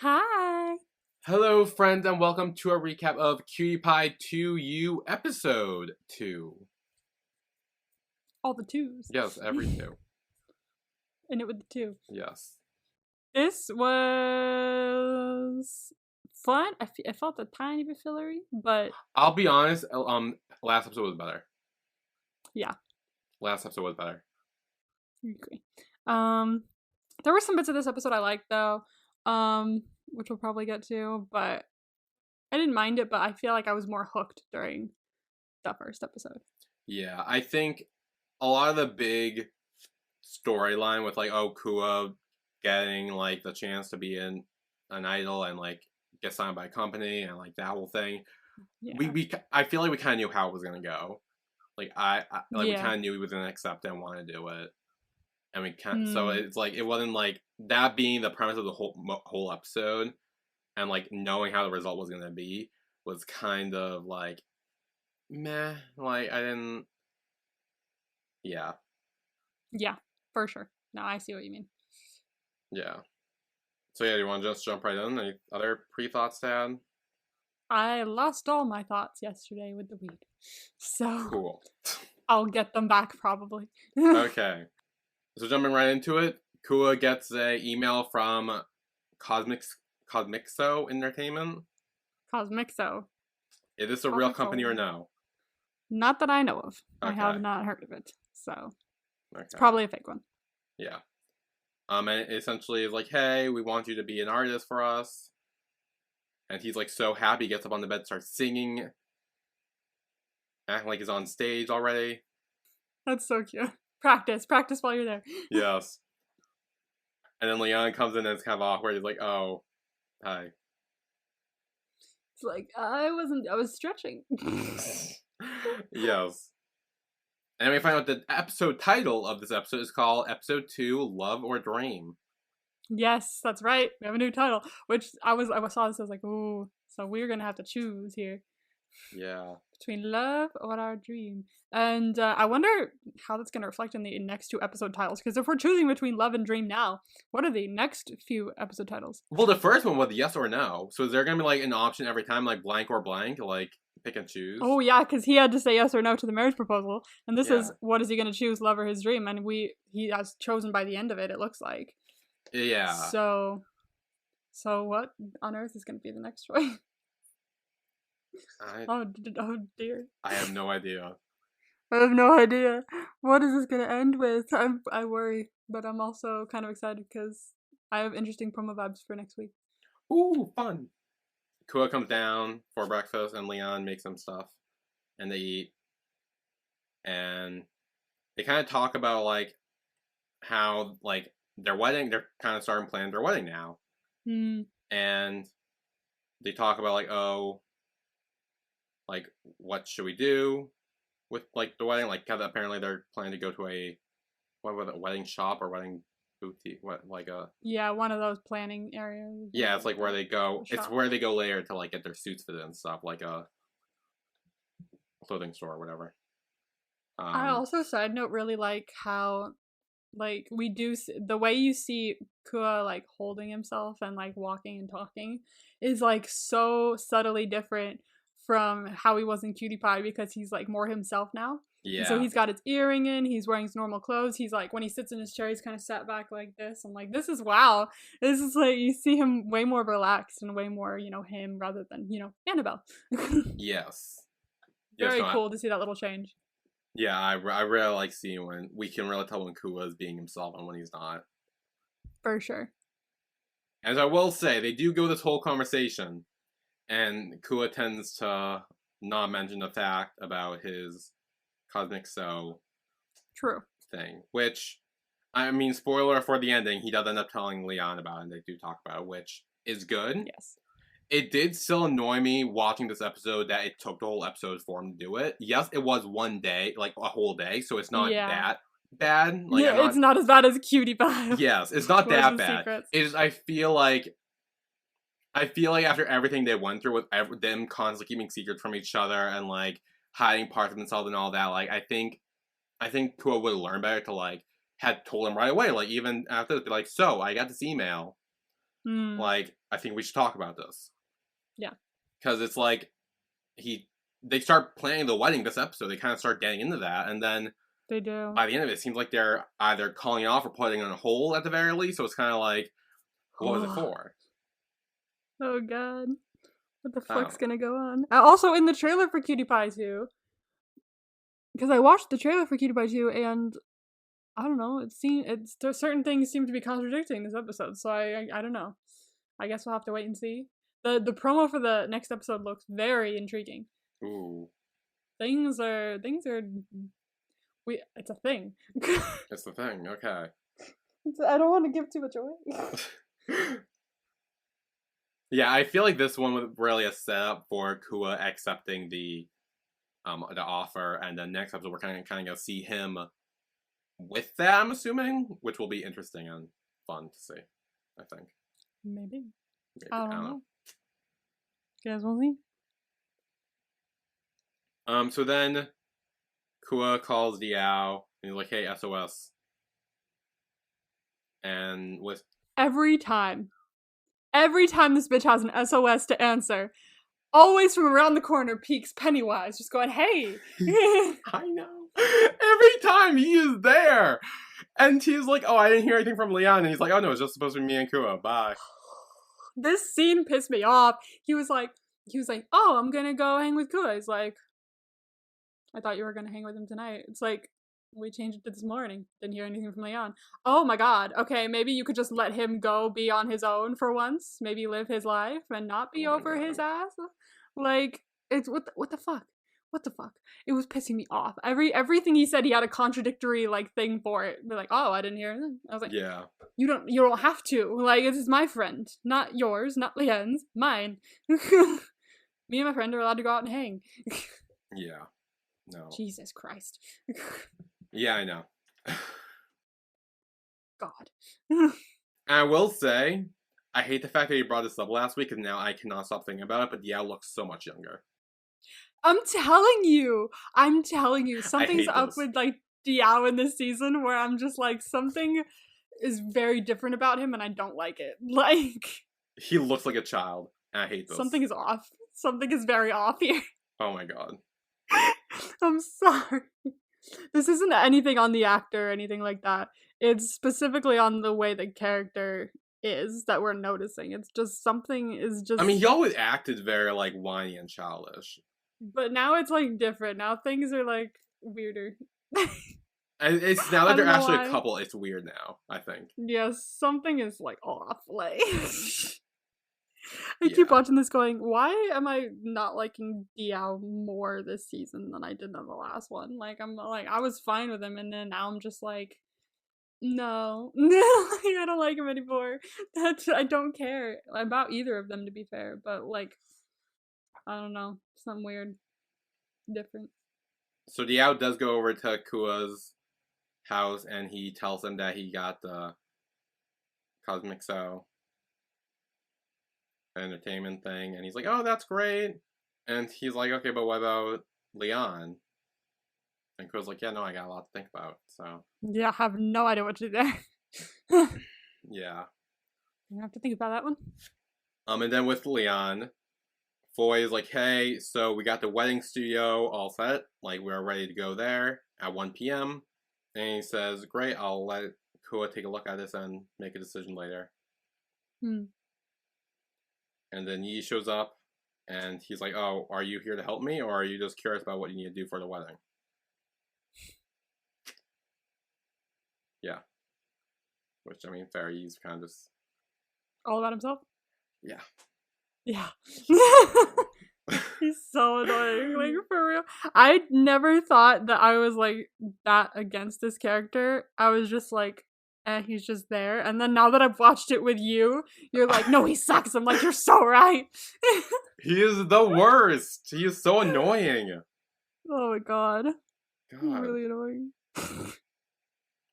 Hi. Hello, friends, and welcome to a recap of Cutie Pie 2U Episode 2. All the twos. Yes, every two. And it with the two. Yes. This was fun. I felt a tiny bit fillery, but I'll be honest, last episode was better. yeah. Last episode was better. I agree. There were some bits of this episode I liked though, which we'll probably get to, but I didn't mind it, but I feel like I was more hooked during the first episode. Yeah, I think a lot of the big storyline with, like, Kua getting, like, the chance to be in an idol and, like, get signed by a company and, like, that whole thing. Yeah. I feel like we kind of knew how it was going to go. Like, we Yeah. kind of knew he was going to accept it and want to do it. And we can't. So it's like it wasn't like that being the premise of the whole episode, and like knowing how the result was gonna be was kind of like meh. Like I didn't. Yeah. Yeah, for sure. No, I see what you mean. Yeah. So yeah, do you want to just jump right in? Any other pre-thoughts to add? I lost all my thoughts yesterday with the weed, so Cool. I'll get them back probably. Okay. So jumping right into it, Kua gets a email from Cosmixo Entertainment. Cosmixo. Is this a real company or no? Not that I know of. Okay. I have not heard of it, so Okay. it's probably a fake one. Yeah. And it essentially is like, hey, we want you to be an artist for us. And he's like so happy, gets up on the bed, starts singing, acting like he's on stage already. That's so cute. Practice while you're there. Yes. And then Leon comes in and it's kind of awkward. He's like, oh, hi. It's like, I was stretching. Yes. And then we find out the episode title of this episode is called Episode 2, Love or Dream. Yes, that's right. We have a new title, which I saw this, I was like, ooh, so we're gonna have to choose here. Yeah. Between love or our dream. And I wonder how that's going to reflect in the next two episode titles. Because if we're choosing between love and dream now, what are the next few episode titles? Well, the first one was yes or no. So is there going to be like an option every time, like blank or blank, like pick and choose? Oh, yeah, because he had to say yes or no to the marriage proposal. And this is, what is he going to choose, love or his dream? And he has chosen by the end of it, it looks like. Yeah. So what on earth is going to be the next choice? Oh dear. I have no idea. I have no idea. What is this going to end with? I worry, but I'm also kind of excited because I have interesting promo vibes for next week. Ooh, fun. Kua comes down for breakfast and Leon makes some stuff and they eat. And they kind of talk about like how like their wedding, they're kind of starting planning their wedding now. And they talk about like, oh, like what should we do with like the wedding? Like because apparently they're planning to go to a wedding shop or wedding boutique, one of those planning areas. Yeah, it's like where they go. It's where they go later to like get their suits fitted and stuff, like a clothing store or whatever. I also, side note, really like how like we do the way you see Kua like holding himself and like walking and talking is like so subtly different from how he was in Cutie Pie because he's like more himself now. Yeah. And so he's got his earring in, he's wearing his normal clothes, he's like, when he sits in his chair, he's kind of sat back like this. I'm like, this is wow. This is like, you see him way more relaxed and way more, him rather than, Annabelle. Yes. Very cool to see that little change. Yeah, I really like seeing when we can really tell when Kua is being himself and when he's not. For sure. As I will say, they do go this whole conversation, and Kua tends to not mention the fact about his Cosmixo True thing, which, I mean, spoiler for the ending, he does end up telling Leon about it, and they do talk about it, which is good. Yes. It did still annoy me watching this episode that it took the whole episode for him to do it. Yes, it was one day, like a whole day, so it's not that bad. Like, it's not as bad as Cutie Pie. Yes, it's not that bad. It's I feel like after everything they went through with them constantly keeping secrets from each other and like hiding parts of themselves and all that, like I think Kua would have learned better to like had told him right away, like even after like, so I got this email. like, I think we should talk about this. Yeah. Because it's like, they start planning the wedding this episode. They kind of start getting into that, and then they do. By the end of it, it seems like they're either calling it off or putting it on hold at the very least. So it's kind of like, what was it for? Oh god, what the fuck's gonna go on? Also, in the trailer for Cutie Pie 2, because I watched the trailer for Cutie Pie 2, and I don't know, certain things seem to be contradicting this episode. So I don't know. I guess we'll have to wait and see. The promo for the next episode looks very intriguing. Ooh. Things are it's a thing. It's the thing, okay. I don't want to give too much away. Yeah, I feel like this one was really a setup for Kua accepting the offer, and then next episode we're kind of gonna see him with that, I'm assuming, which will be interesting and fun to see, I think. Maybe. I don't know. Guys, we'll see. So then Kua calls Diao and he's like, hey, SOS. And with every time this bitch has an SOS to answer, always from around the corner peeks Pennywise, just going, hey. I know. Every time he is there. And he's like, oh, I didn't hear anything from Leon. And he's like, oh no, it's just supposed to be me and Kua. Bye. This scene pissed me off. He was like, oh, I'm gonna go hang with Kua. He's like, I thought you were gonna hang with him tonight. It's like, we changed it to this morning. Didn't hear anything from Leon. Oh my god. Okay, maybe you could just let him go be on his own for once. Maybe live his life and not be over his ass. Like, it's what the fuck? What the fuck? It was pissing me off. Everything he said, he had a contradictory like thing for it. Be like, oh, I didn't hear anything. I was like, yeah. You don't have to. Like, this is my friend, not yours, not Leon's, mine. Me and my friend are allowed to go out and hang. Yeah. No. Jesus Christ. Yeah, I know. God. I will say, I hate the fact that you brought this up last week, and now I cannot stop thinking about it, but Diao looks so much younger. I'm telling you, something's up with, like, Diao in this season where I'm just like, something is very different about him and I don't like it. Like, he looks like a child, and I hate this. Something is off. Something is very off here. Oh my god. I'm sorry. This isn't anything on the actor or anything like that. It's specifically on the way the character is that we're noticing. It's just something is just... I mean, he always acted very, like, whiny and childish. But now it's, like, different. Now things are, like, weirder. And it's now that they're actually a couple, it's weird now, I think. Yes, something is, like, off. Like... I keep watching this going, why am I not liking Diao more this season than I did on the last one? Like, I was fine with him, and then now I'm just like, no, I don't like him anymore. I don't care about either of them, to be fair, but, like, I don't know, something weird, different. So Diao does go over to Kua's house, and he tells him that he got the Cosmic Cell entertainment thing, and he's like, oh, that's great. And he's like, okay, but what about Leon? And Kua's like, yeah, no, I got a lot to think about, so. Yeah, I have no idea what to do there. Yeah. You have to think about that one. And then with Leon, Foy is like, hey, so we got the wedding studio all set. Like, we're ready to go there at 1 p.m. And he says, great, I'll let Kua take a look at this and make a decision later. And then Yi shows up, and he's like, oh, are you here to help me, or are you just curious about what you need to do for the wedding? Yeah. Which, I mean, fair, Yi's kind of just... all about himself? Yeah. Yeah. He's so annoying, like, for real. I never thought that I was, like, that against this character. I was just like, he's just there. And then now that I've watched it with you, you're like, no, he sucks. I'm like, you're so right. He is the worst. He is so annoying. Oh my god. He's really annoying.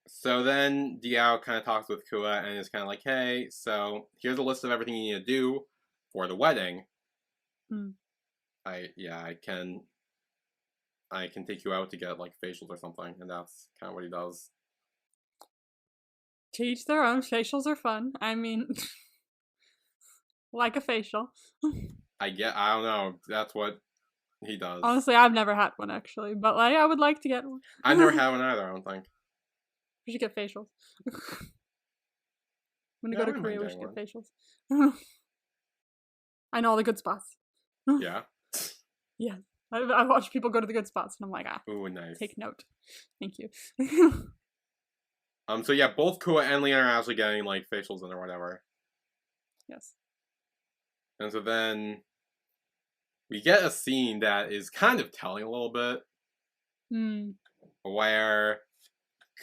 So then Diao kind of talks with Kua and is kind of like, hey, so here's a list of everything you need to do for the wedding. I can take you out to get, like, facials or something, and that's kind of what he does. To each their own. Facials are fun. I mean, like a facial. I don't know. That's what he does. Honestly, I've never had one actually, but like I would like to get one. I've never had one either, I don't think. We should get facials. When we go to Korea, we should get facials. I know all the good spots. Yeah? Yeah. I watch people go to the good spots and I'm like, ooh, nice. Take note. Thank you. So yeah, both Kua and Leon are actually getting like facials in or whatever. Yes. And so then we get a scene that is kind of telling a little bit. Where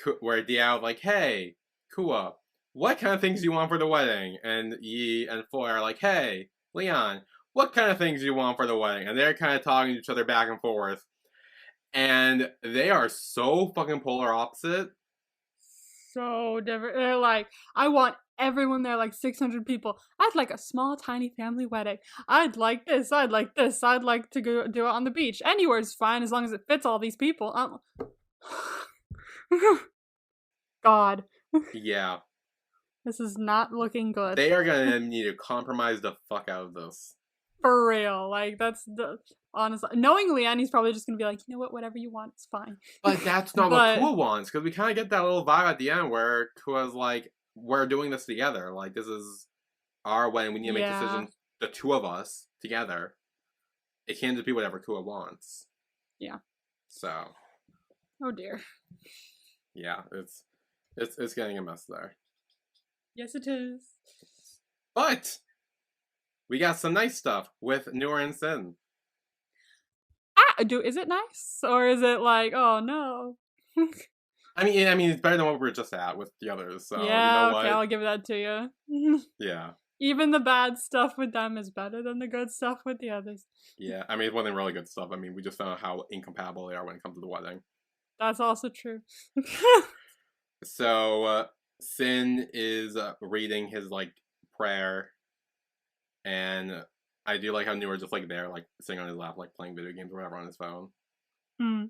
Diao like, hey, Kua, what kind of things do you want for the wedding? And Yi and Foy are like, hey, Leon, what kind of things do you want for the wedding? And they're kind of talking to each other back and forth. And they are so fucking polar opposite. So different. They're like, I want everyone there, like 600 people. I'd like a small, tiny family wedding. I'd like this. I'd like this. I'd like to go do it on the beach. Anywhere's fine as long as it fits all these people. God. Yeah. This is not looking good. They are gonna need to compromise the fuck out of this. For real. Like, that's the... Honestly, knowing Leanne, he's probably just gonna be like, you know what, whatever you want, it's fine. But that's not what Kua wants, because we kind of get that little vibe at the end where Kua's like, we're doing this together. Like, this is our wedding. We need to make decisions, the two of us, together. It can't just be whatever Kua wants. Yeah. So. Oh dear. Yeah, it's getting a mess there. Yes, it is. But we got some nice stuff with Noor and Sin. Is it nice or is it like, oh no? I mean, it's better than what we were just at with the others. So yeah, you know okay, what? I'll give that to you. Yeah. Even the bad stuff with them is better than the good stuff with the others. Yeah, I mean, it wasn't really good stuff. I mean, we just found out how incompatible they are when it comes to the wedding. That's also true. So Sin is reading his like prayer, and I do like how Noor just like there, like sitting on his lap, like playing video games or whatever on his phone.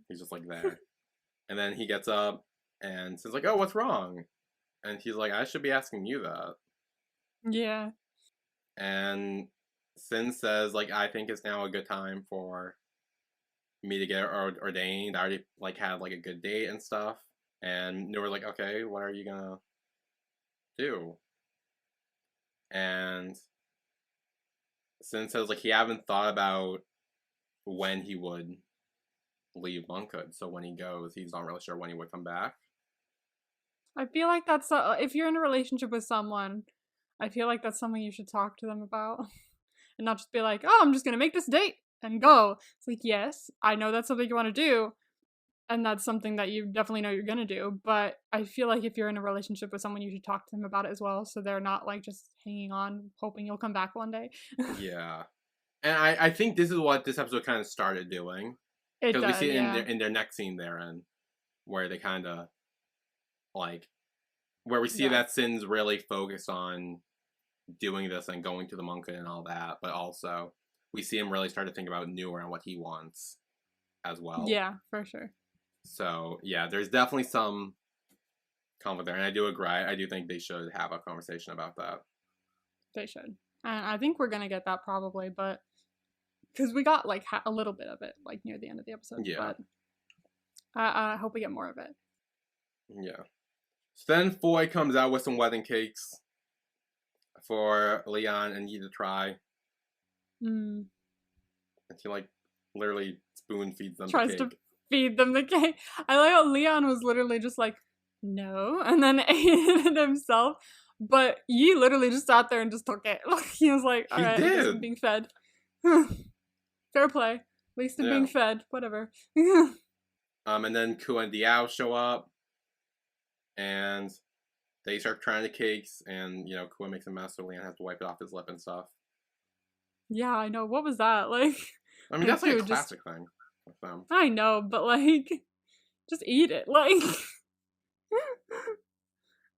He's just like there, and then he gets up and says like, "Oh, what's wrong?" And he's like, "I should be asking you that." Yeah. And Sin says like, "I think it's now a good time for me to get ordained. I already like had like a good date and stuff." And Noor's like, "Okay, what are you gonna do?" And Sin says like he haven't thought about when he would leave monkhood, so when he goes, he's not really sure when he would come back. I feel like that's if you're in a relationship with someone, I feel like that's something you should talk to them about, and not just be like, "Oh, I'm just gonna make this date and go." It's like, yes, I know that's something you want to do, and that's something that you definitely know you're gonna do. But I feel like if you're in a relationship with someone, you should talk to them about it as well, so they're not like just hanging on, hoping you'll come back one day. Yeah, and I think this is what this episode kind of started doing. Because we see it in their next scene therein, where they kind of, like, where we see that Sin's really focused on doing this and going to the monkhood and all that, but also we see him really start to think about Noor and what he wants as well. Yeah, for sure. So, yeah, there's definitely some conflict there, and I do agree. I do think they should have a conversation about that. They should. And I think we're going to get that probably, but... Because we got, like, a little bit of it, like, near the end of the episode. Yeah. But I hope we get more of it. Yeah. So then Foy comes out with some wedding cakes for Leon and Yi to try. And she, like, literally spoon feeds them the cake. Tries to feed them the cake. I like how Leon was literally just like, no, and then ate it himself. But Yi literally just sat there and just took it. He was like, alright, I guess I'm being fed. Fair play. At least I'm being fed. Whatever. And then Ku and Diao show up. And they start trying the cakes. And, you know, Ku makes a mess, so Leon has to wipe it off his lip and stuff. Yeah, I know. What was that? Like... I mean, that's like a classic thing with them. I know, but, like... Just eat it. Like...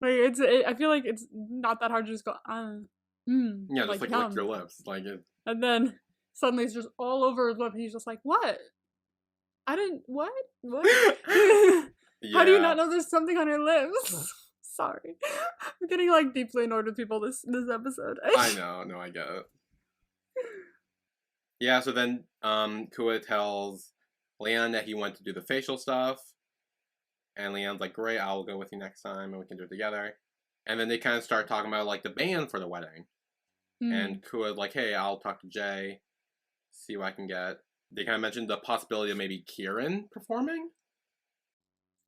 I feel like it's not that hard to just go, yeah, just like lick your lips. Like it... And then... Suddenly it's just all over his lip. He's just like, what? I didn't, what? What? How do you not know there's something on your lips? Sorry. I'm getting like deeply annoyed with people this episode. I know, no, I get it. Yeah, so then Kua tells Leon that he went to do the facial stuff. And Leon's like, great, I'll go with you next time and we can do it together. And then they kind of start talking about like the band for the wedding. And Kua's like, hey, I'll talk to Jay, see what I can get. They kind of mentioned the possibility of maybe Kieran performing.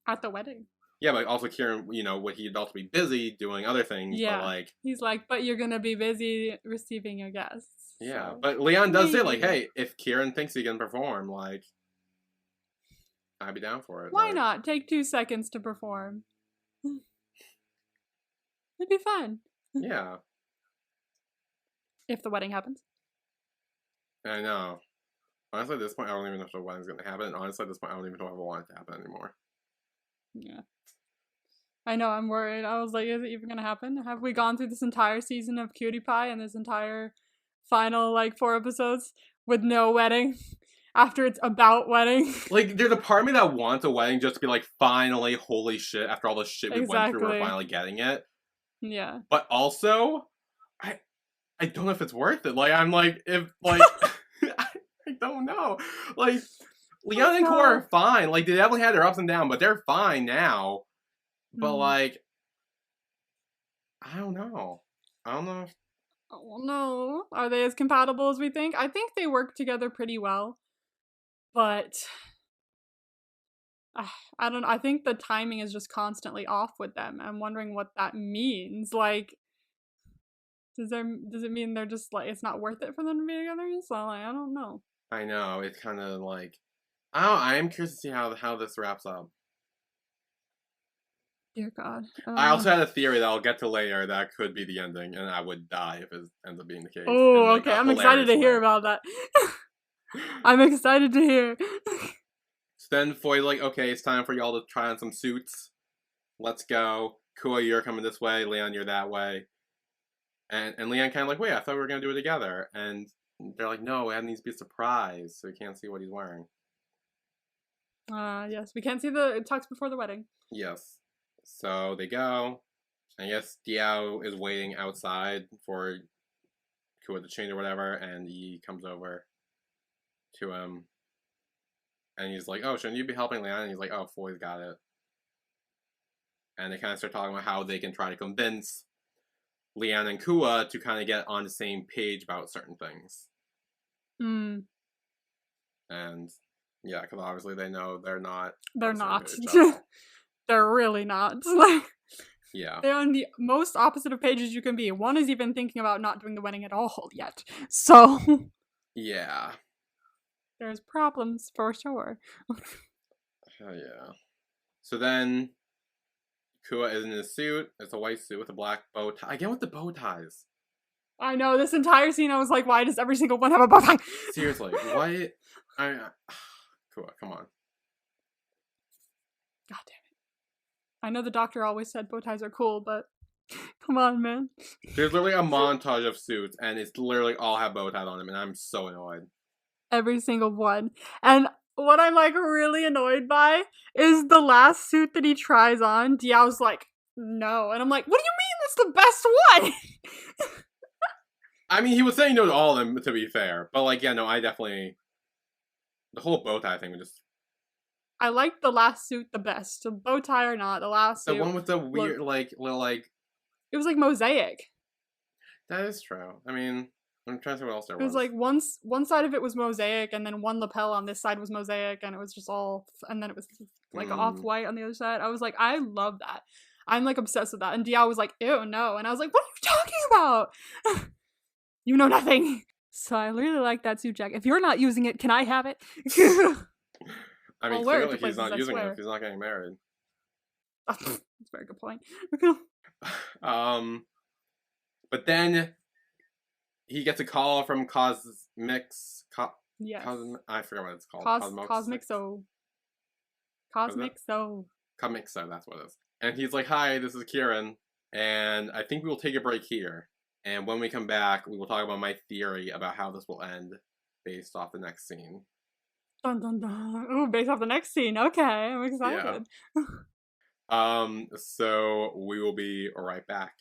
At the wedding. Yeah, but also Kieran, would he also be busy doing other things? Yeah. But like, he's like, but you're going to be busy receiving your guests. Yeah, so but Leon does say like, hey, if Kieran thinks he can perform, like, I'd be down for it. Why not? Take 2 seconds to perform. It'd be fun. Yeah. If the wedding happens. I know. Honestly, at this point, I don't even know if the wedding's going to happen. And honestly, at this point, I don't even know if I want it to happen anymore. Yeah. I know, I'm worried. I was like, is it even going to happen? Have we gone through this entire season of Cutie Pie and this entire final, 4 episodes with no wedding? After it's about wedding. Like, there's a part of me that wants a wedding just to be like, finally, holy shit, after all the shit we went through, we're finally getting it. Yeah. But also, I don't know if it's worth it. Like, I'm like, if, like, I don't know. Like, Leon and Cora are fine. Like, they definitely had their ups and downs, but they're fine now. But, like, I don't know. Oh, no. Are they as compatible as we think? I think they work together pretty well. But I don't know. I think the timing is just constantly off with them. I'm wondering what that means. Like, does it mean they're just like, it's not worth it for them to be together? So like, I don't know. I know. It's kind of like, I am curious to see how this wraps up. Dear God. I also had a theory that I'll get to later that could be the ending, and I would die if it ends up being the case. Oh, okay. I'm excited to hear about that. I'm excited to hear. So then Foy's like, okay, it's time for y'all to try on some suits. Let's go. Kua, you're coming this way. Leon, you're that way. And Leon kind of like, wait, I thought we were going to do it together. And they're like, no, it needs to be a surprise, so we can't see what he's wearing. Yes. We can't see it talks before the wedding. Yes. So they go. I guess Diao is waiting outside for Kua to change or whatever, and he comes over to him. And he's like, oh, shouldn't you be helping Leon? And he's like, oh, Foy's got it. And they kind of start talking about how they can try to convince Leon and Kua to kind of get on the same page about certain things. And yeah, because obviously they know they're not. They're not. They're really not. Yeah. They're on the most opposite of pages you can be. One is even thinking about not doing the wedding at all yet. So. Yeah. There's problems for sure. Oh, yeah. So then, Kua is in his suit. It's a white suit with a black bow tie. Again with the bow ties. I know, this entire scene I was like, why does every single one have a bow tie? Seriously, what? Kua, come on. God damn it. I know the doctor always said bow ties are cool, but come on, man. There's literally a montage of suits, and it's literally all have bow ties on them, and I'm so annoyed. Every single one. And what I'm really annoyed by is the last suit that he tries on. Diao's like, no. And I'm like, what do you mean that's the best one? I mean, he was saying no to all of them, to be fair. But like, yeah, no, I definitely... The whole bow tie thing was just... I like the last suit the best. The bow tie or not, the last suit. The one with the weird, little, It was like mosaic. That is true. I mean... I'm trying to see what else there was. It was like one side of it was mosaic, and then one lapel on this side was mosaic, and it was just all, and then it was like off-white on the other side. I was like, I love that. I'm like obsessed with that. And Diao was like, ew, no. And I was like, what are you talking about? You know nothing. So I really like that suit jacket. If you're not using it, can I have it? I mean, clearly he's not using it if he's not getting married. That's a very good point. But then he gets a call from Cosmix. Yes. I forget what it's called. Cosmixo. Cosmixo, that's what it is. And he's like, hi, this is Kieran. And I think we will take a break here. And when we come back, we will talk about my theory about how this will end based off the next scene. Dun dun dun. Ooh, based off the next scene. Okay, I'm excited. Yeah. So we will be right back.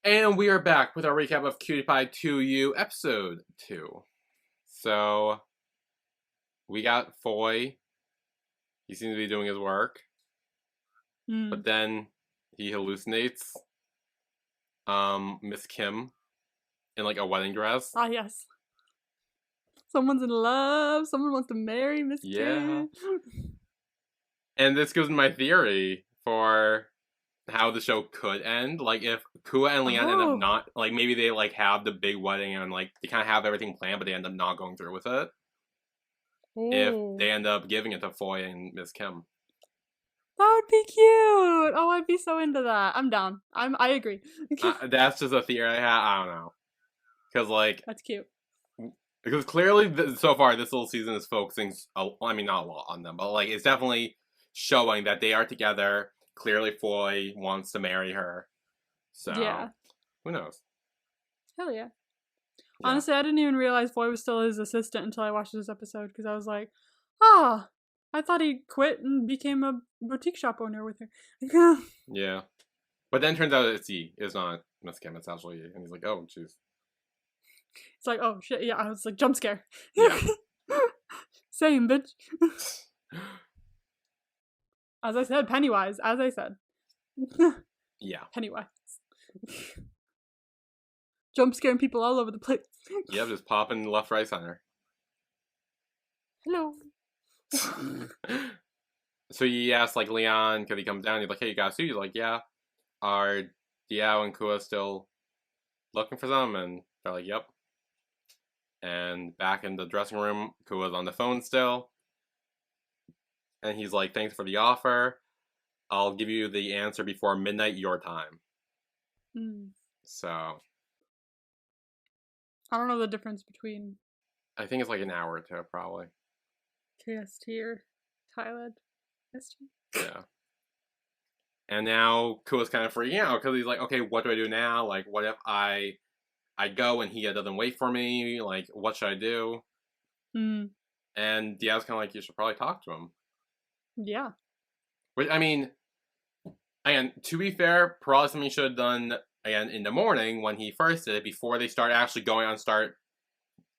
And we are back with our recap of Cutie Pie 2U episode 2. So, we got Foy. He seems to be doing his work. But then he hallucinates Miss Kim in like a wedding dress. Ah, yes. Someone's in love. Someone wants to marry Miss Kim. And this gives me my theory for how the show could end. Like, if Kua and Leon end up not, like, maybe they, like, have the big wedding and, like, they kind of have everything planned, but they end up not going through with it. Ooh. If they end up giving it to Foy and Miss Kim. That would be cute. Oh, I'd be so into that. I'm down. I agree. That's just a theory I have. I don't know. Because, like... That's cute. Because clearly, so far, this little season is focusing, I mean, not a lot on them, but, like, it's definitely showing that they are together. Clearly, Foy wants to marry her. So, yeah. Who knows? Hell yeah. Honestly, I didn't even realize Foy was still his assistant until I watched this episode, because I was like, I thought he quit and became a boutique shop owner with her. Yeah. But then turns out it's Yi. It's not Miss Kim, it's actually Yi. And he's like, oh, jeez. It's like, oh, shit, yeah, I was like, jump scare. Yeah. Same, bitch. As I said, Pennywise, as I said. Yeah. Pennywise. Jump scaring people all over the place. Yep, just popping left, right, center. Hello. So he asks, like, Leon, because he comes down, he's like, hey, you got a suit? He's like, yeah. Are Diao and Kua still looking for them? And they're like, yep. And back in the dressing room, Kua's on the phone still. And he's like, thanks for the offer. I'll give you the answer before midnight your time. So. I don't know the difference between. I think it's like an hour or two, probably. KST or Thailand. KST. Yeah. And now Kua's kind of freaking out because he's like, okay, what do I do now? Like, what if I go and he doesn't wait for me? Like, what should I do? And Diao's kind of like, you should probably talk to him. Yeah. Which, I mean, again, to be fair, probably something he should have done, again, in the morning when he first did it, before they start actually start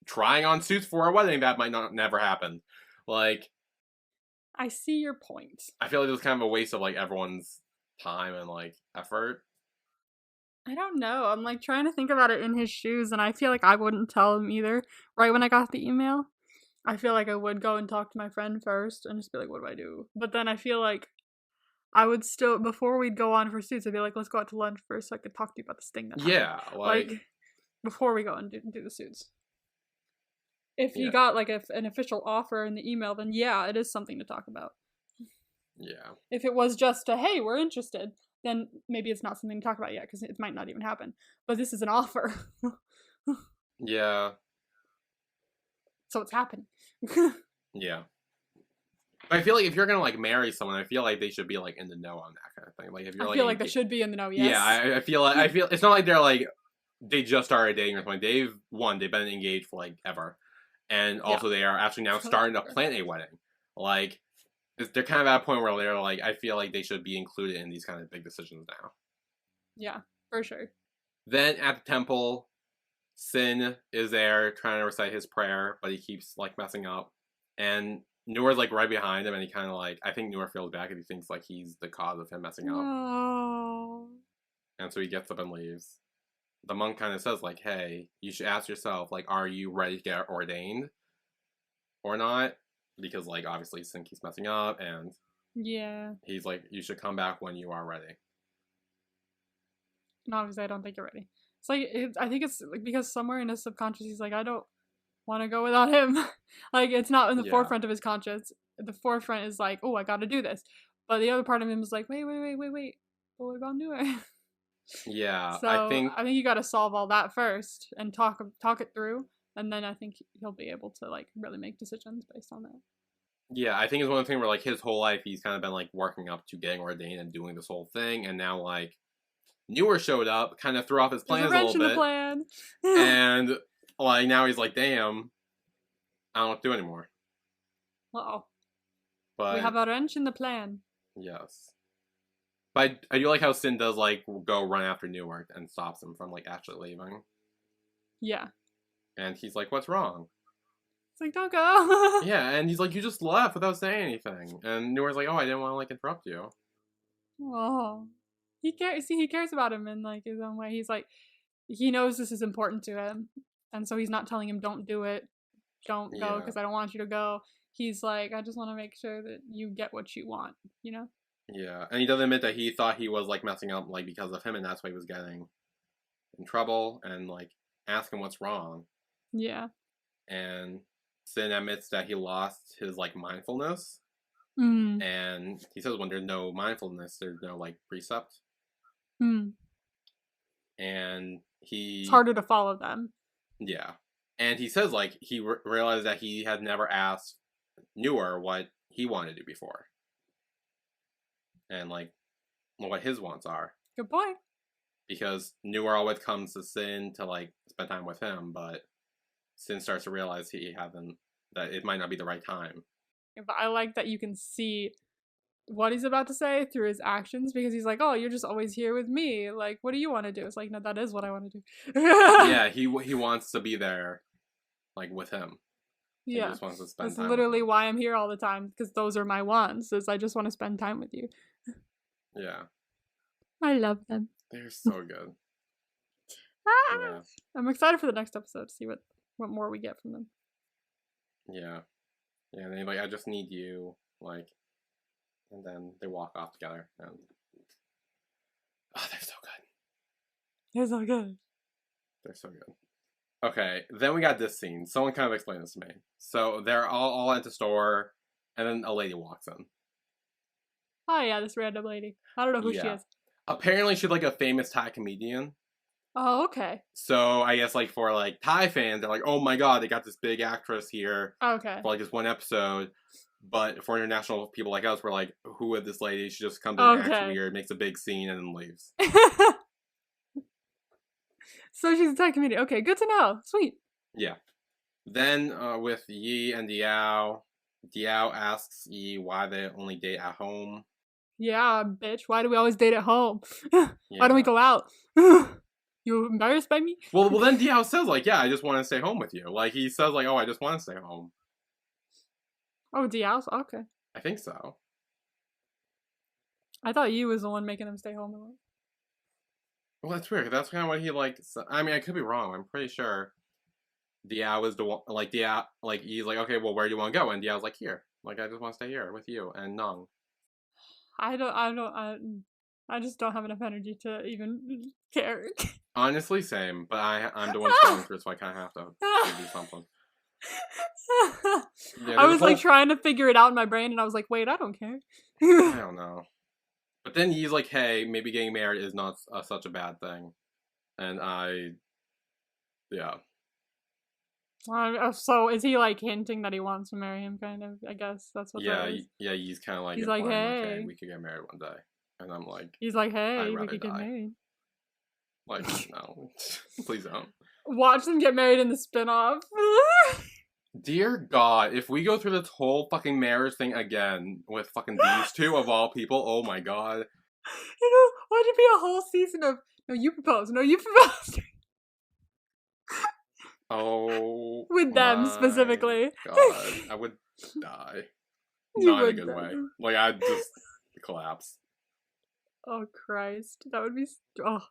trying on suits for a wedding. That might not never happen. Like, I see your point. I feel like it was kind of a waste of, like, everyone's time and, like, effort. I don't know. I'm, like, trying to think about it in his shoes, and I feel like I wouldn't tell him either. Right when I got the email, I feel like I would go and talk to my friend first and just be like, what do I do? But then I feel like I would still, before we'd go on for suits, I'd be like, let's go out to lunch first so I could talk to you about this thing that happened. Yeah, like before we go and do the suits. If you got, like, an official offer in the email, then yeah, it is something to talk about. Yeah. If it was just a, hey, we're interested, then maybe it's not something to talk about yet, because it might not even happen. But this is an offer. Yeah. So it's happening. Yeah. I feel like if you're gonna, like, marry someone, I feel like they should be, like, in the know on that kind of thing. Like, if you're, I feel like they should be in the know, yes. Yeah, I feel it's not like they're, like, they just started dating or something. They've been engaged for, like, ever. And also they are actually now starting to plan a wedding. Like, they're kind of at a point where they're like, I feel like they should be included in these kind of big decisions now. Yeah, for sure. Then at the temple, Sin is there trying to recite his prayer, but he keeps, like, messing up. And Noor's, like, right behind him, and he kind of, like, I think Noor feels bad because he thinks, like, he's the cause of him messing up. Oh. And so he gets up and leaves. The monk kind of says, like, hey, you should ask yourself, like, are you ready to get ordained or not? Because, like, obviously Sin keeps messing up, and he's like, you should come back when you are ready. And obviously I don't think you're ready. It's like, I think it's like, because somewhere in his subconscious he's like, I don't want to go without him. Like, it's not in the forefront of his conscience. The forefront is like, oh, I gotta do this. But the other part of him is like, wait. But what about Noor? Yeah, so I think you got to solve all that first and talk it through, and then I think he'll be able to, like, really make decisions based on that. Yeah, I think it's one of the things where, like, his whole life he's kind of been, like, working up to getting ordained and doing this whole thing, and now, like, Noor showed up, kind of threw off his plans a little bit. There's a wrench in the plan. And, like, now he's like, damn, I don't know what to do anymore. Uh-oh. But we have a wrench in the plan. Yes. But I do like how Sin does like go run after Newark and stops him from like actually leaving. Yeah. And he's like, "What's wrong?" It's like, don't go. Yeah, and he's like, "You just left without saying anything." And Newark's like, "Oh, I didn't want to like interrupt you." Oh. He cares. See, he cares about him in like his own way. He's like, he knows this is important to him, and so he's not telling him, "Don't do it, don't go, because I don't want you to go." He's like, "I just want to make sure that you get what you want," you know? Yeah, and he does admit that he thought he was like messing up like because of him, and that's why he was getting in trouble, and like ask him what's wrong. Yeah. And Sin admits that he lost his like mindfulness, and he says when there's no mindfulness, there's no like precept. And it's harder to follow them. Yeah, and he says like he realized that he had never asked Newer what he wanted to do before, and like what his wants are. Good point. Because Newer always comes to Sin to like spend time with him, but Sin starts to realize that it might not be the right time. But I like that you can see what he's about to say through his actions, because he's like, "Oh, you're just always here with me. Like, what do you want to do?" It's like, no, that is what I want to do. Yeah, he wants to be there, like with him. Yeah, he just wants to spend that's time literally why I'm here all the time, because those are my wants. Is I just want to spend time with you. Yeah, I love them. they're so good. Yeah. I'm excited for the next episode to see what more we get from them. Yeah, and they're like, "I just need you," like, and then they walk off together, and they're so good. They're so good. They're so good. Okay, then we got this scene. Someone kind of explained this to me. So they're all at the store, and then a lady walks in. Oh yeah, this random lady. I don't know who she is. Apparently she's like a famous Thai comedian. Oh, okay. So I guess like for like Thai fans, they're like, "Oh my god, they got this big actress here." Okay. For like this one episode. But for international people like us, we're like, "Who is this lady?" She just comes in, acts weird, makes a big scene, and then leaves. So she's a Thai comedian. Okay, good to know. Sweet. Yeah. Then with Yi and Diao, Diao asks Yi why they only date at home. Yeah, bitch. Why do we always date at home? Why don't we go out? You embarrassed by me? Well, then Diao says like, "Yeah, I just want to stay home with you." Like he says like, "Oh, I just want to stay home." Oh, Diao? Okay. I think so. I thought you was the one making them stay home alone. Well, that's weird. That's kind of what he like. I mean, I could be wrong. I'm pretty sure Diao is the one. Like Diao, like he's like, "Okay, well, where do you want to go?" And Diao's like, "Here. Like, I just want to stay here with you and Nung." I just don't have enough energy to even care. Honestly, same. But I'm the one going through it, so I kind of have to do something. Yeah, I was like trying to figure it out in my brain, and I was like, "Wait, I don't care." I don't know. But then he's like, "Hey, maybe getting married is not such a bad thing," and yeah. So is he like hinting that he wants to marry him? Kind of, I guess that's what. Yeah, that is. Yeah. He's kind of like, he's like, "Hey, we could get married one day," and I'm like, he's like, "Hey, we could get married." Like, no, please don't. Watch them get married in the spinoff. Dear God, if we go through this whole fucking marriage thing again with fucking these two of all people, oh my God. You know, why'd it be a whole season of, no, you propose, no, you propose. Oh. With them specifically. God, I would die. Not in a good way. Like, I'd just collapse. Oh, Christ. That would be. Oh.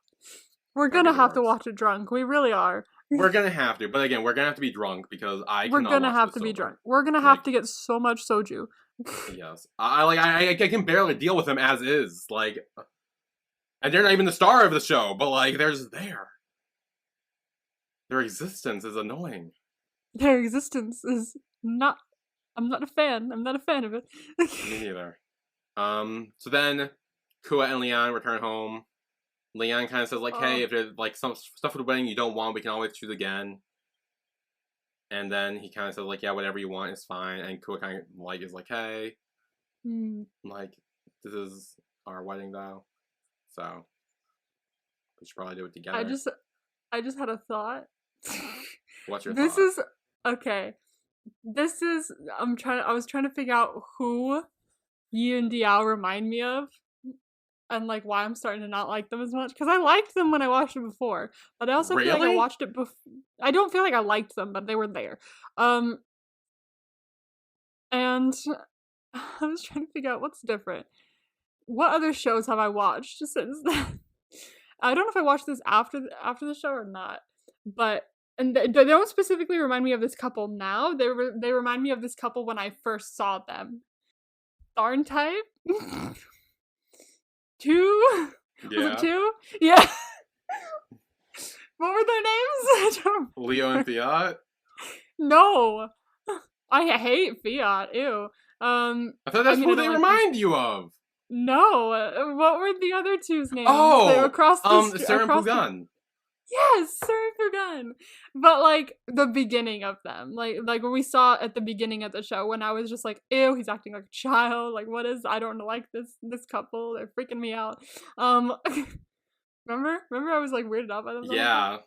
We're gonna have to watch it drunk. We really are. We're gonna have to, but again, we're gonna have to be drunk because we're gonna have to be drunk. We're gonna have to get so much soju. Yes, I can barely deal with them as is, like, and they're not even the star of the show, but like, they're just there. Their existence is annoying. Their existence is not. I'm not a fan. I'm not a fan of it. Me neither. So then, Kua and Leon return home. Leon kind of says, like, "Hey, if there's, like, some stuff with the wedding you don't want, we can always choose again." And then he kind of says, like, "Yeah, whatever you want is fine." And Kua kind of, like, is like, "Hey, like, this is our wedding vow. So, we should probably do it together." I just had a thought. What's your thought? Okay. I was trying to figure out who Yi and Diao remind me of. and like why I'm starting to not like them as much, because I liked them when I watched it before, but I also feel like I Really? watched it before. I don't feel like I liked them, but they were there. And I was trying to figure out what's different. What other shows have I watched since then? I don't know if I watched this after the show or not, but they don't specifically remind me of this couple now. They remind me of this couple when I first saw them. Darn type. Two? Was Yeah. it two? Yeah. What were their names? I don't Leo and Fiat? No. I hate Fiat. Ew. I thought that's who they remind you of. No. What were the other two's names? Oh, they were across the Sir and Pugan. Yes, Sir and Pugan. But like the beginning of them, like what we saw at the beginning of the show, when I was just like, ew, he's acting like a child. Like, what is? I don't like this couple. They're freaking me out. Remember I was like weirded out by them. Yeah.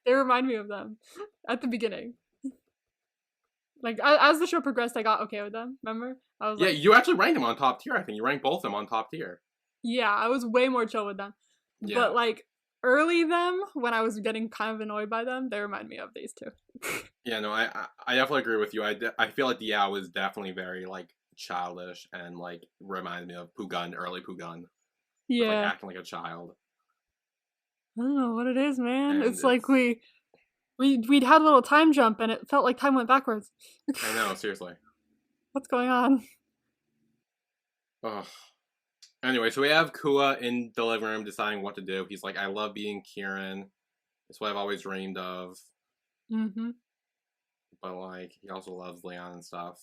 They remind me of them at the beginning. Like as the show progressed, I got okay with them. Remember? I was like, you actually ranked them on top tier. I think you ranked both of them on top tier. Yeah, I was way more chill with them. Yeah. But like early them, when I was getting kind of annoyed by them, they remind me of these two. Yeah, no, I definitely agree with you. I feel like Diao was definitely very like childish and like reminded me of Pugan, early Pugan. Yeah, like acting like a child. I don't know what it is, man. It's like we'd had a little time jump and it felt like time went backwards. I know, seriously. What's going on? Ugh. Anyway, so we have Kua in the living room deciding what to do. He's like, I love being Kieran. It's what I've always dreamed of. Mm-hmm. But like, he also loves Leon and stuff.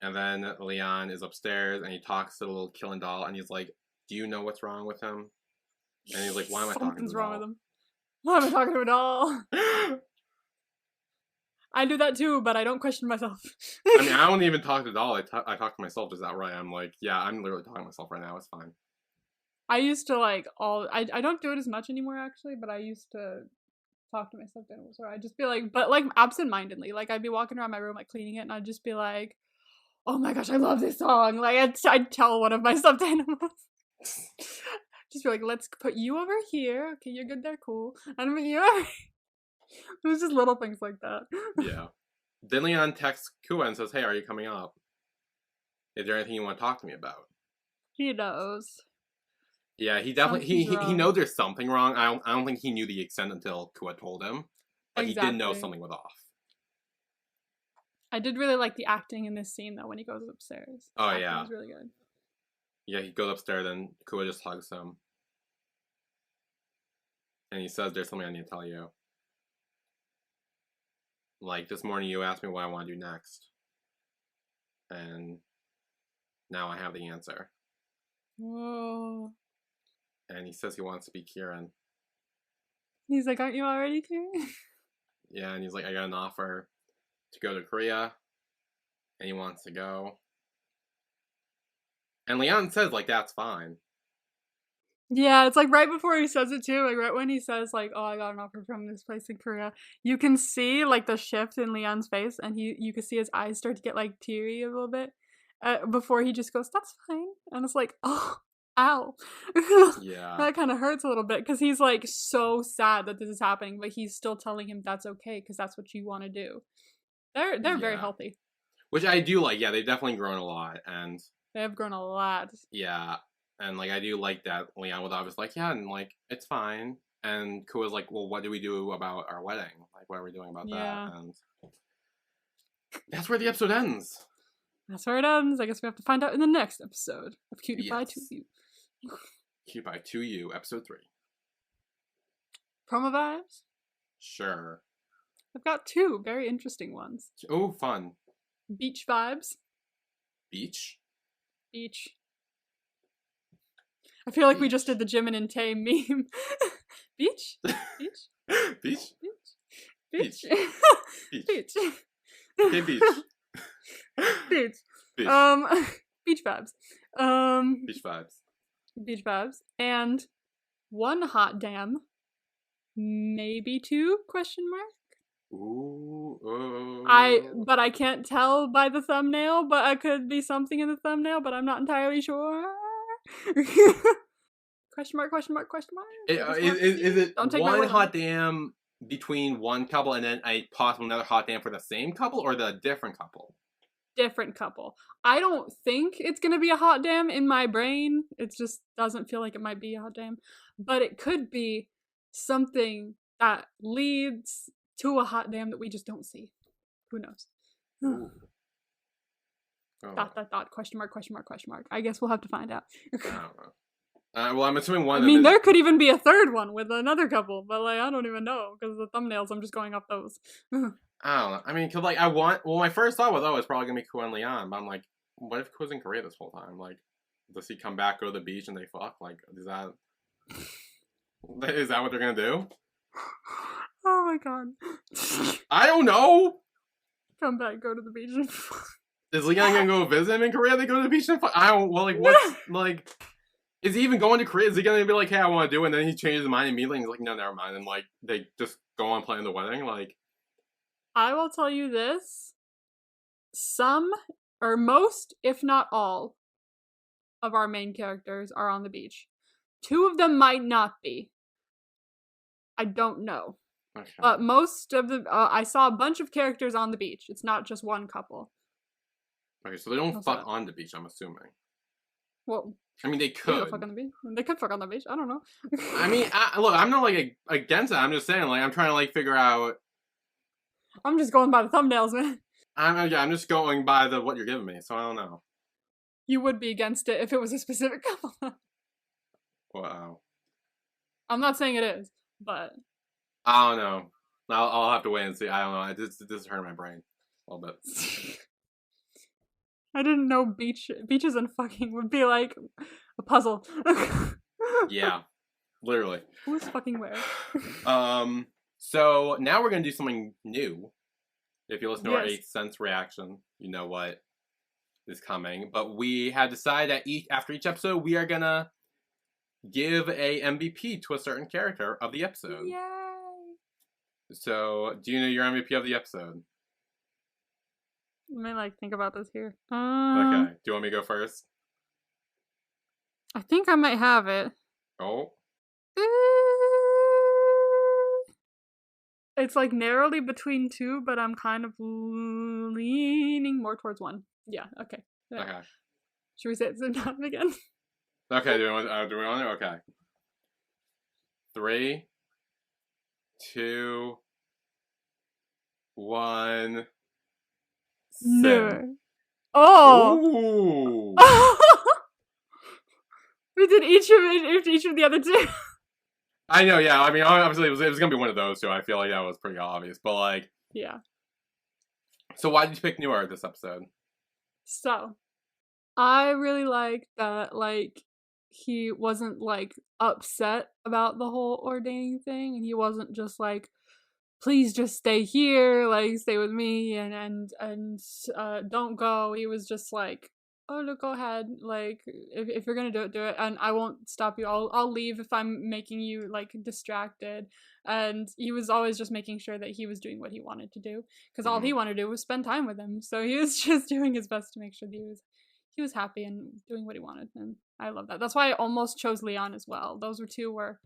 And then Leon is upstairs and he talks to the little killing doll and he's like, do you know what's wrong with him? And he's like, why am I talking to him? Something's wrong with him. Why am I talking to a doll? I do that too, but I don't question myself. I mean, I don't even talk to the doll. I talk to myself just outright. I'm like, yeah, I'm literally talking to myself right now. It's fine. I used to like I don't do it as much anymore actually, but I used to talk to myself then. So I'd just be like, but like absentmindedly. Like I'd be walking around my room like cleaning it and I'd just be like, oh my gosh, I love this song. Like I'd tell one of my stuffed animals. Just be like, let's put you over here. Okay, you're good there, cool. And put you over here. It was just little things like that. Yeah. Then Leon texts Kua and says, hey, are you coming up? Is there anything you want to talk to me about? He knows. Yeah, he definitely he knows there's something wrong. I don't think he knew the extent until Kua told him. But exactly. He did know something was off. I did really like the acting in this scene though when he goes upstairs. Oh yeah. It was really good. Yeah, he goes upstairs and Kua just hugs him. And he says, there's something I need to tell you. Like, this morning you asked me what I want to do next. And now I have the answer. Whoa. And he says he wants to be Kieran. He's like, aren't you already Kieran? Yeah, and he's like, I got an offer to go to Korea. And he wants to go. And Leon says, like, that's fine. Yeah, it's like right before he says it too, like right when he says like, oh, I got an offer from this place in Korea, you can see like the shift in Leon's face and you can see his eyes start to get like teary a little bit before he just goes, that's fine. And it's like, oh, ow. Yeah. That kind of hurts a little bit because he's like so sad that this is happening, but he's still telling him that's okay because that's what you want to do. They're very healthy. Which I do like. Yeah, they've definitely grown a lot. And they have grown a lot. Yeah. And, like, I do like that Leon was always like, yeah, and, like, it's fine. And Kua's like, well, what do we do about our wedding? Like, what are we doing about that? And that's where the episode ends. That's where it ends. I guess we have to find out in the next episode of Cutie Pie 2U. Cutie Pie 2U, episode 3. Promo vibes? Sure. I've got two very interesting ones. Oh, fun. Beach vibes. Beach? Beach. I feel like we just did the Jimin and Tay meme. Beach? Beach? Beach? Beach? Beach? Beach. Beach. Okay, beach. Beach. Beach. Beach vibes. Beach vibes. Beach vibes. And one hot damn. Maybe two? Question mark? Ooh. But I can't tell by the thumbnail, but it could be something in the thumbnail, but I'm not entirely sure. Question mark, question mark, question mark. Is it Don't take my one word on hot it. damn between one couple and then a possible another hot damn for the same couple or the different couple? Different couple. I don't think it's gonna be a hot damn in my brain. It just doesn't feel like it might be a hot damn. But it could be something that leads to a hot damn that we just don't see. Who knows? Ooh. Oh. Dot, question mark, question mark, question mark. I guess we'll have to find out. I don't know. Well, I'm assuming one I of mean, them is... there could even be a third one with another couple, but like I don't even know because the thumbnails. I'm just going off those. I don't know. I mean, cause like my first thought was, oh, it's probably gonna be Kua and Leon, but I'm like, what if Kua's in Korea this whole time? Like, does he come back, go to the beach, and they fuck? Like, is that what they're gonna do? Oh my god. I don't know. Come back, go to the beach and fuck. Is Leon gonna go visit him in Korea? They go to the beach and fuck? I don't. Well, like, what's like? Is he even going to Korea? Is he gonna be like, hey, I want to do it, and then he changes his mind immediately, and he's like, no, never mind, and like they just go on planning the wedding, like. I will tell you this. Some, or most, if not all, of our main characters are on the beach. 2 of them might not be. I don't know. Okay. But most of the... I saw a bunch of characters on the beach. It's not just one couple. Okay, so they don't fuck on the beach, I'm assuming. Well... I mean, they could. Fuck on the beach. They could fuck on the beach. I don't know. I mean, look, I'm not, like, against it. I'm just saying, like, I'm trying to, like, figure out... I'm just going by the thumbnails, man. I'm just going by what you're giving me, so I don't know. You would be against it if it was a specific couple. Wow. I'm not saying it is, but... I don't know. I'll have to wait and see. I don't know. This is hurting my brain a little bit. I didn't know beaches and fucking would be like a puzzle. Yeah, literally. Who's fucking where? So now we're gonna do something new. If you listen to our Yes. 8th sense reaction, you know what is coming. But we have decided that after each episode, we are gonna give a MVP to a certain character of the episode. Yay! So, do you know your MVP of the episode? Let me like think about this here. Okay. Do you want me to go first? I think I might have it. Oh. It's like narrowly between 2, but I'm kind of leaning more towards 1. Yeah. Okay. Yeah. Okay. Should we say it down again? Okay. Do we want it? Okay. 3, 2, 1. No. Oh. Ooh. We did each of the other 2. I know, yeah. I mean, obviously, it was gonna be one of those two. I feel like that was pretty obvious, but like, Yeah. So why did you pick Newer this episode? So, I really liked that, like, he wasn't, like, upset about the whole ordaining thing, and he wasn't just like, please just stay here, like, stay with me, and don't go. He was just like, oh, no, go ahead, like, if you're gonna do it, and I won't stop you. I'll leave if I'm making you, like, distracted. And he was always just making sure that he was doing what he wanted to do, because all he wanted to do was spend time with him. So he was just doing his best to make sure that he was happy and doing what he wanted, and I love that. That's why I almost chose Leon as well. Those 2 were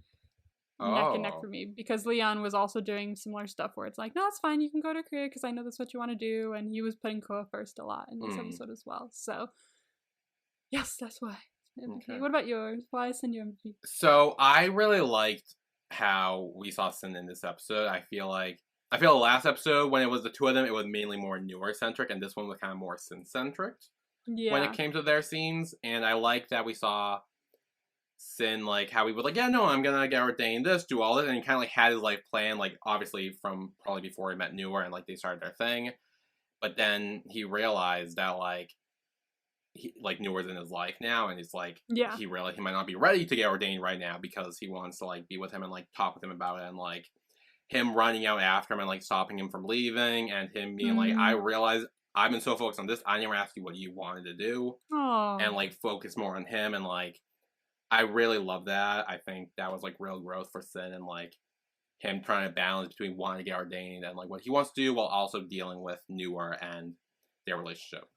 neck and neck for me, because Leon was also doing similar stuff where it's like, no, it's fine, you can go to Korea because I know that's what you want to do, and he was putting Koa first a lot in this episode as well. So yes, that's why. Okay. What about yours? Why send you MVP? So I really liked how we saw Sin in this episode. I feel the last episode, when it was the 2 of them, it was mainly more Newer centric, and this one was kind of more Sin centric when it came to their scenes. And I liked that we saw Sin, like, how he was like, yeah, no, I'm gonna get ordained, do all this, and he kind of like had his life plan, like, obviously from probably before he met Newer and like they started their thing. But then he realized that like Newer's in his life now, and he's like, he might not be ready to get ordained right now, because he wants to like be with him and like talk with him about it, and like him running out after him and like stopping him from leaving, and him being like, I realize I've been so focused on this, I never asked you what you wanted to do. And like focus more on him, and like I really love that. I think that was like real growth for Sin, and like him trying to balance between wanting to get ordained and like what he wants to do while also dealing with Noor and their relationship.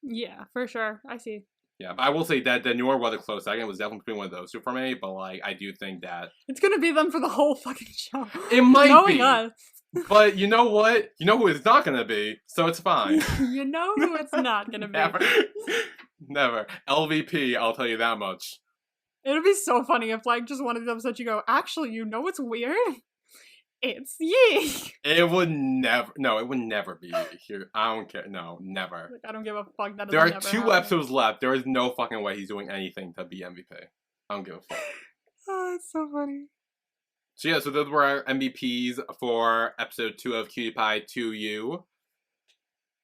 Yeah, for sure. I see. Yeah, but I will say that Noor was a close second. It was definitely between one of those two for me, but like I do think that it's gonna be them for the whole fucking show. It might Knowing be. Us. But you know what? You know who it's not gonna be, so it's fine. You know who it's not gonna be. Never. LVP, I'll tell you that much. It'll be so funny if, like, just one of these episodes you go, actually, you know what's weird? It's Yi. It would never. No, it would never be here. I don't care. No, never. Like, I don't give a fuck. That there are never 2 happen. episodes left. There is no fucking way he's doing anything to be MVP. I don't give a fuck. Oh, it's so funny. So yeah, so those were our MVPs for episode 2 of Cutie Pie 2U.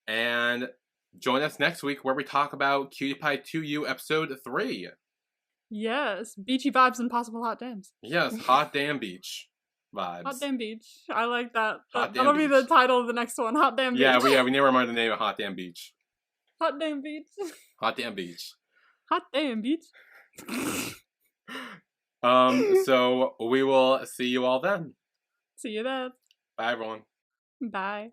And join us next week where we talk about Cutie Pie 2U episode 3. Yes, beachy vibes and possible hot dams. Yes, hot damn beach vibes. Hot damn beach. I like that. Hot That'll damn be the beach. title of the next one. Hot damn beach. Yeah, we need to remember the name of Hot Damn Beach. Hot damn beach. Hot damn beach. Hot damn beach. So we will see you all then. See you then. Bye everyone. Bye.